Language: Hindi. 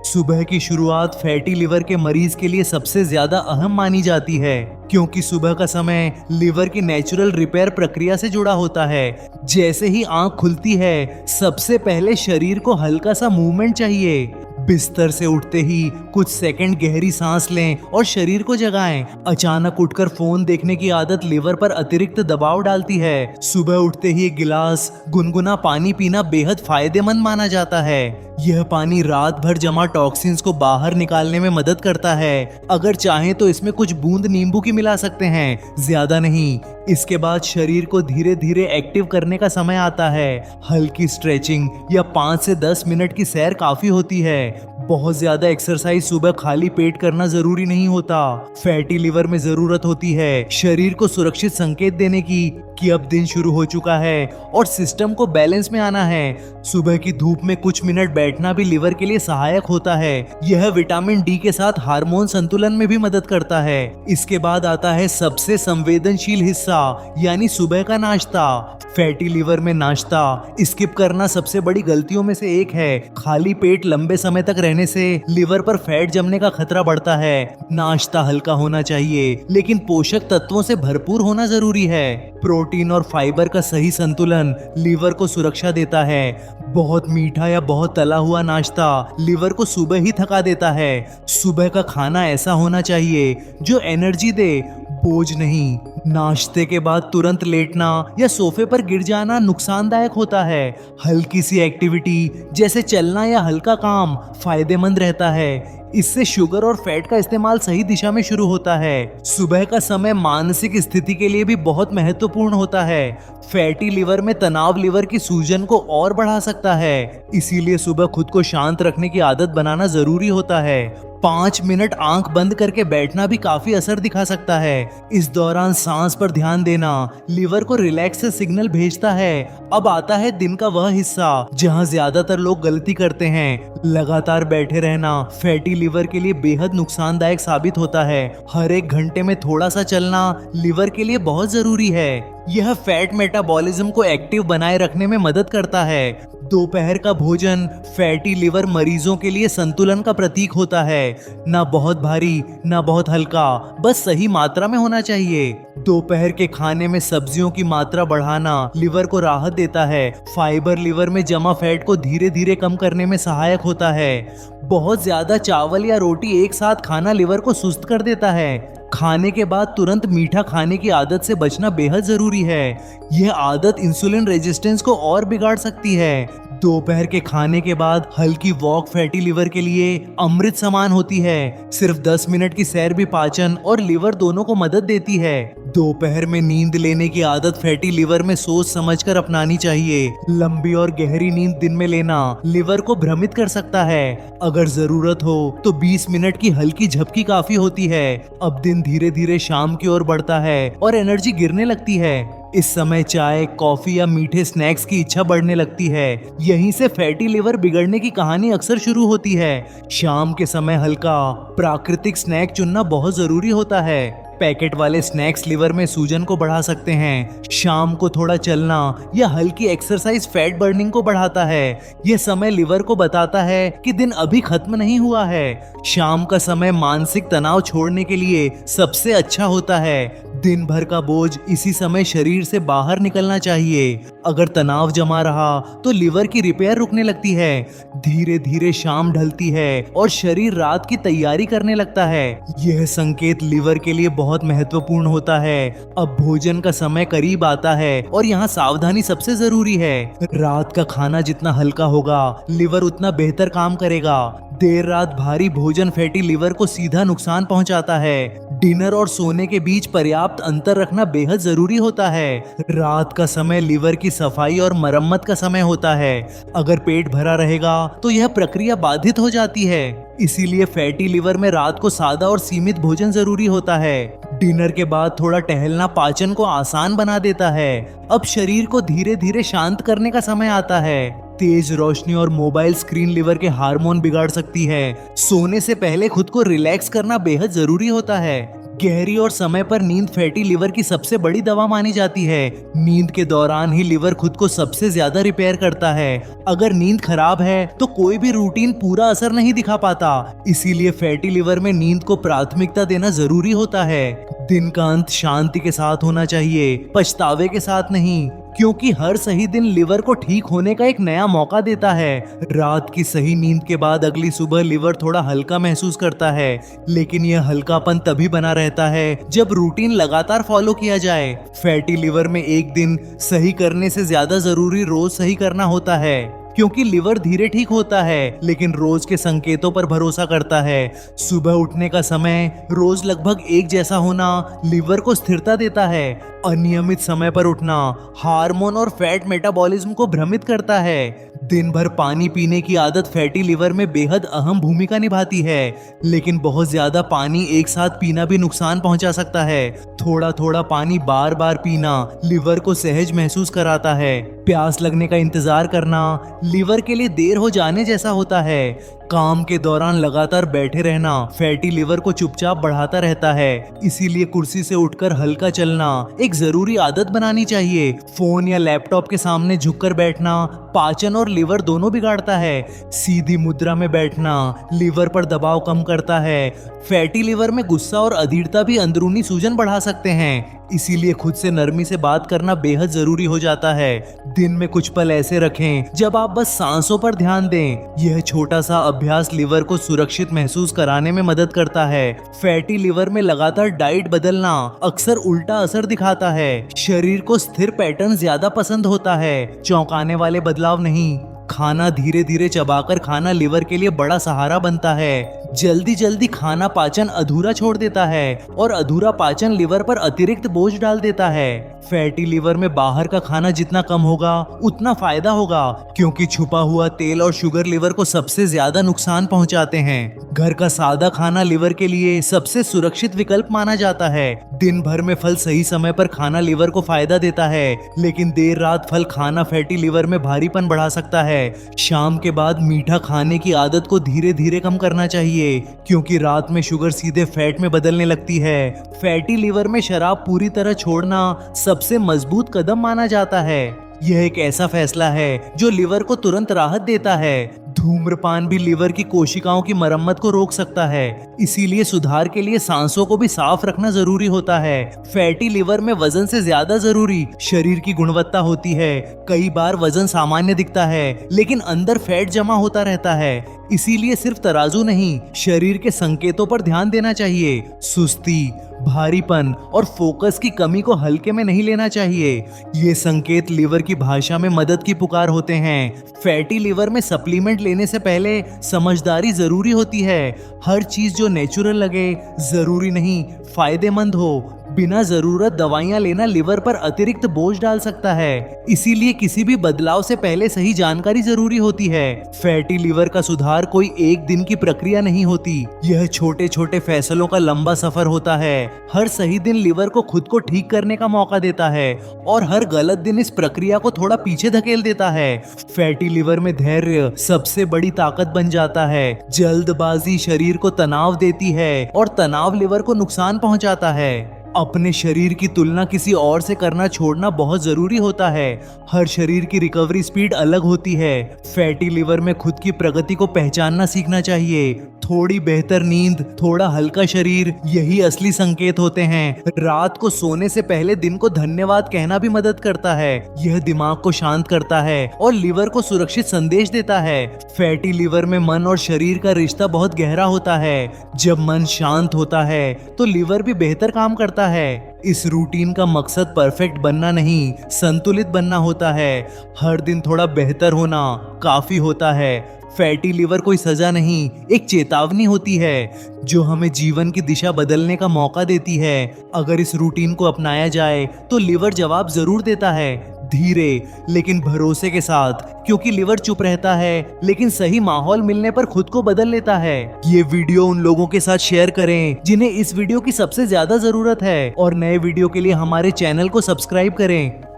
सुबह की शुरुआत फैटी लिवर के मरीज के लिए सबसे ज्यादा अहम मानी जाती है, क्योंकि सुबह का समय लिवर की नेचुरल रिपेयर प्रक्रिया से जुड़ा होता है। जैसे ही आंख खुलती है, सबसे पहले शरीर को हल्का सा मूवमेंट चाहिए। बिस्तर से उठते ही कुछ सेकंड गहरी सांस लें और शरीर को जगाएं। अचानक उठकर फोन देखने की आदत लिवर पर अतिरिक्त दबाव डालती है। सुबह उठते ही एक गिलास गुनगुना पानी पीना बेहद फायदेमंद माना जाता है। यह पानी रात भर जमा टॉक्सिन्स को बाहर निकालने में मदद करता है। अगर चाहें तो इसमें कुछ बूंद नींबू की मिला सकते हैं, ज्यादा नहीं। इसके बाद शरीर को धीरे धीरे एक्टिव करने का समय आता है। हल्की स्ट्रेचिंग या 5 से 10 मिनट की सैर काफी होती है। बहुत ज्यादा एक्सरसाइज सुबह खाली पेट करना जरूरी नहीं होता। फैटी लिवर में जरूरत होती है शरीर को सुरक्षित संकेत देने की कि अब दिन शुरू हो चुका है और सिस्टम को बैलेंस में आना है। सुबह की धूप में कुछ मिनट बैठना भी लिवर के लिए सहायक होता है। यह विटामिन डी के साथ हार्मोन संतुलन में भी मदद करता है। इसके बाद आता है सबसे संवेदनशील हिस्सा, यानी सुबह का नाश्ता। फैटी लिवर में नाश्ता स्किप करना सबसे बड़ी गलतियों में से एक है। खाली पेट लंबे समय तक रहने से लिवर पर फैट जमने का खतरा बढ़ता है। नाश्ता हल्का होना चाहिए, लेकिन पोषक तत्वों से भरपूर होना जरूरी है। प्रोटीन और फाइबर का सही संतुलन लिवर को सुरक्षा देता है। बहुत मीठा या बहुत तला हुआ नाश्ता लिवर को सुबह ही थका देता है। सुबह का खाना ऐसा होना चाहिए जो एनर्जी दे, बोझ नहीं। नाश्ते के बाद तुरंत लेटना या सोफे पर गिर जाना नुकसानदायक होता है। हल्की सी एक्टिविटी जैसे चलना या हल्का काम फायदेमंद रहता है। इससे शुगर और फैट का इस्तेमाल सही दिशा में शुरू होता है। सुबह का समय मानसिक स्थिति के लिए भी बहुत महत्वपूर्ण होता है। फैटी लिवर में तनाव लिवर की सूजन को और बढ़ा सकता है, इसीलिए सुबह खुद को शांत रखने की आदत बनाना जरूरी होता है। 5 मिनट आंख बंद करके बैठना भी काफी असर दिखा सकता है। इस दौरान सांस पर ध्यान देना लिवर को रिलैक्स से सिग्नल भेजता है। अब आता है दिन का वह हिस्सा जहां ज्यादातर लोग गलती करते हैं, लगातार बैठे रहना फैटी लिवर के लिए बेहद नुकसानदायक साबित होता है। हर एक घंटे में थोड़ा सा चलना लिवर के लिए बहुत जरूरी है। यह फैट मेटाबॉलिज्म को एक्टिव बनाए रखने में मदद करता है। दोपहर का भोजन फैटी लिवर मरीजों के लिए संतुलन का प्रतीक होता है। ना बहुत भारी ना बहुत हल्का, बस सही मात्रा में होना चाहिए। दोपहर के खाने में सब्जियों की मात्रा बढ़ाना लिवर को राहत देता है। फाइबर लिवर में जमा फैट को धीरे धीरे कम करने में सहायक होता है। बहुत ज्यादा चावल या रोटी एक साथ खाना लिवर को सुस्त कर देता है। खाने के बाद तुरंत मीठा खाने की आदत से बचना बेहद जरूरी है। यह आदत इंसुलिन रेजिस्टेंस को और बिगाड़ सकती है। दोपहर के खाने के बाद हल्की वॉक फैटी लिवर के लिए अमृत समान होती है। सिर्फ 10 मिनट की सैर भी पाचन और लिवर दोनों को मदद देती है। दोपहर में नींद लेने की आदत फैटी लिवर में सोच समझकर अपनानी चाहिए। लंबी और गहरी नींद दिन में लेना लिवर को भ्रमित कर सकता है। अगर जरूरत हो तो 20 मिनट की हल्की झपकी काफी होती है। अब दिन धीरे धीरे शाम की ओर बढ़ता है और एनर्जी गिरने लगती है। इस समय चाय, कॉफी या मीठे स्नैक्स की इच्छा बढ़ने लगती है। यहीं से फैटी लिवर बिगड़ने की कहानी अक्सर शुरू होती है। शाम के समय हल्का प्राकृतिक स्नैक चुनना बहुत जरूरी होता है। पैकेट वाले स्नैक्स लिवर में सूजन को बढ़ा सकते हैं। शाम को थोड़ा चलना या हल्की एक्सरसाइज फैट बर्निंग को बढ़ाता है। यह समय लिवर को बताता है कि दिन अभी खत्म नहीं हुआ है। शाम का समय मानसिक तनाव छोड़ने के लिए सबसे अच्छा होता है। दिन भर का बोझ इसी समय शरीर से बाहर निकलना चाहिए। अगर तनाव जमा रहा तो लिवर की रिपेयर रुकने लगती है। धीरे धीरे शाम ढलती है और शरीर रात की तैयारी करने लगता है। यह संकेत लिवर के लिए बहुत महत्वपूर्ण होता है। अब भोजन का समय करीब आता है और यहाँ सावधानी सबसे जरूरी है। रात का खाना जितना हल्का होगा लिवर उतना बेहतर काम करेगा। देर रात भारी भोजन फैटी लिवर को सीधा नुकसान पहुंचाता है। डिनर और सोने के बीच पर्याप्त अंतर रखना बेहद जरूरी होता है। रात का समय लिवर की सफाई और मरम्मत का समय होता है। अगर पेट भरा रहेगा तो यह प्रक्रिया बाधित हो जाती है। इसीलिए फैटी लिवर में रात को सादा और सीमित भोजन जरूरी होता है। डिनर के बाद थोड़ा टहलना पाचन को आसान बना देता है। अब शरीर को धीरे धीरे शांत करने का समय आता है। तेज रोशनी और मोबाइल स्क्रीन लिवर के हार्मोन बिगाड़ सकती है। सोने से पहले खुद को रिलैक्स करना बेहद जरूरी होता है। गहरी और समय पर नींद फैटी लिवर की सबसे बड़ी दवा मानी जाती है। नींद के दौरान ही लिवर खुद को सबसे ज्यादा रिपेयर करता है। अगर नींद खराब है तो कोई भी रूटीन पूरा असर नहीं दिखा पाता। इसीलिए फैटी लिवर में नींद को प्राथमिकता देना जरूरी होता है। दिन का अंत शांति के साथ होना चाहिए, पछतावे के साथ नहीं, क्योंकि हर सही दिन लिवर को ठीक होने का एक नया मौका देता है। रात की सही नींद के बाद अगली सुबह लिवर थोड़ा हल्का महसूस करता है, लेकिन यह हल्कापन तभी बना रहता है जब रूटीन लगातार फॉलो किया जाए। फैटी लिवर में एक दिन सही करने से ज्यादा जरूरी रोज सही करना होता है, क्योंकि लिवर धीरे ठीक होता है लेकिन रोज के संकेतों पर भरोसा करता है। सुबह उठने का समय रोज लगभग एक जैसा होना लिवर को स्थिरता देता है। अनियमित समय पर उठना हार्मोन और फैट मेटाबॉलिज्म को भ्रमित करता है। दिन भर पानी पीने की आदत फैटी लिवर में बेहद अहम भूमिका निभाती है, लेकिन बहुत ज्यादा पानी एक साथ पीना भी नुकसान पहुंचा सकता है। थोड़ा थोड़ा पानी बार बार पीना लिवर को सहज महसूस कराता है। प्यास लगने का इंतजार करना लिवर के लिए देर हो जाने जैसा होता है। काम के दौरान लगातार बैठे रहना फैटी लिवर को चुपचाप बढ़ाता रहता है। इसीलिए कुर्सी से उठकर हल्का चलना एक जरूरी आदत बनानी चाहिए। फोन या लैपटॉप के सामने झुककर बैठना पाचन और लिवर दोनों बिगाड़ता है। सीधी मुद्रा में बैठना लिवर पर दबाव कम करता है। फैटी लिवर में गुस्सा और अधीरता भी अंदरूनी सूजन बढ़ा सकते हैं। इसीलिए खुद से नरमी से बात करना बेहद जरूरी हो जाता है। दिन में कुछ पल ऐसे रखें जब आप बस सांसों पर ध्यान दें। यह छोटा सा अभ्यास लिवर को सुरक्षित महसूस कराने में मदद करता है। फैटी लिवर में लगातार डाइट बदलना अक्सर उल्टा असर दिखाता है। शरीर को स्थिर पैटर्न ज्यादा पसंद होता है, चौंकाने वाले बदलाव नहीं। खाना धीरे धीरे चबाकर खाना लिवर के लिए बड़ा सहारा बनता है। जल्दी जल्दी खाना पाचन अधूरा छोड़ देता है और अधूरा पाचन लिवर पर अतिरिक्त बोझ डाल देता है। फैटी लिवर में बाहर का खाना जितना कम होगा उतना फायदा होगा, क्योंकि छुपा हुआ तेल और शुगर लिवर को सबसे ज्यादा नुकसान पहुंचाते हैं। घर का सादा खाना लिवर के लिए सबसे सुरक्षित विकल्प माना जाता है। दिन भर में फल सही समय पर खाना लिवर को फायदा देता है, लेकिन देर रात फल खाना फैटी लिवर में भारीपन बढ़ा सकता है। शाम के बाद मीठा खाने की आदत को धीरे धीरे कम करना चाहिए, क्योंकि रात में शुगर सीधे फैट में बदलने लगती है। फैटी लिवर में शराब पूरी तरह छोड़ना सबसे मजबूत कदम माना जाता है। यह एक ऐसा फैसला है जो लिवर को तुरंत राहत देता है। धूम्रपान भी लिवर की कोशिकाओं की मरम्मत को रोक सकता है, इसीलिए सुधार के लिए सांसों को भी साफ रखना जरूरी होता है। फैटी लिवर में वजन से ज्यादा जरूरी शरीर की गुणवत्ता होती है। कई बार वजन सामान्य दिखता है, लेकिन अंदर फैट जमा होता रहता है। इसीलिए सिर्फ तराजू नहीं, शरीर के संकेतों पर ध्यान देना चाहिए। सुस्ती, भारीपन और फोकस की कमी को हल्के में नहीं लेना चाहिए। ये संकेत लिवर की भाषा में मदद की पुकार होते हैं। फैटी लिवर में सप्लीमेंट लेने से पहले समझदारी जरूरी होती है। हर चीज जो नेचुरल लगे जरूरी नहीं फायदेमंद हो। बिना जरूरत दवाइयां लेना लिवर पर अतिरिक्त बोझ डाल सकता है। इसीलिए किसी भी बदलाव से पहले सही जानकारी जरूरी होती है। फैटी लिवर का सुधार कोई एक दिन की प्रक्रिया नहीं होती, यह छोटे छोटे फैसलों का लंबा सफर होता है। हर सही दिन लिवर को खुद को ठीक करने का मौका देता है और हर गलत दिन इस प्रक्रिया को थोड़ा पीछे धकेल देता है। फैटी लिवर में धैर्य सबसे बड़ी ताकत बन जाता है। जल्दबाजी शरीर को तनाव देती है और तनाव लिवर को नुकसान पहुंचाता है। अपने शरीर की तुलना किसी और से करना छोड़ना बहुत जरूरी होता है। हर शरीर की रिकवरी स्पीड अलग होती है। फैटी लिवर में खुद की प्रगति को पहचानना सीखना चाहिए। थोड़ी बेहतर नींद, थोड़ा हल्का शरीर, यही असली संकेत होते हैं। रात को सोने से पहले दिन को धन्यवाद कहना भी मदद करता है। यह दिमाग को शांत करता है और लिवर को सुरक्षित संदेश देता है। फैटी लिवर में मन और शरीर का रिश्ता बहुत गहरा होता है। जब मन शांत होता है तो लिवर भी बेहतर काम करता है। इस रूटीन का मकसद परफेक्ट बनना नहीं, संतुलित बनना होता है। हर दिन थोड़ा बेहतर होना काफी होता है। फैटी लिवर कोई सजा नहीं, एक चेतावनी होती है जो हमें जीवन की दिशा बदलने का मौका देती है। अगर इस रूटीन को अपनाया जाए तो लिवर जवाब जरूर देता है, धीरे लेकिन भरोसे के साथ, क्योंकि लिवर चुप रहता है लेकिन सही माहौल मिलने पर खुद को बदल लेता है। ये वीडियो उन लोगों के साथ शेयर करें जिन्हें इस वीडियो की सबसे ज्यादा जरूरत है और नए वीडियो के लिए हमारे चैनल को सब्सक्राइब करें।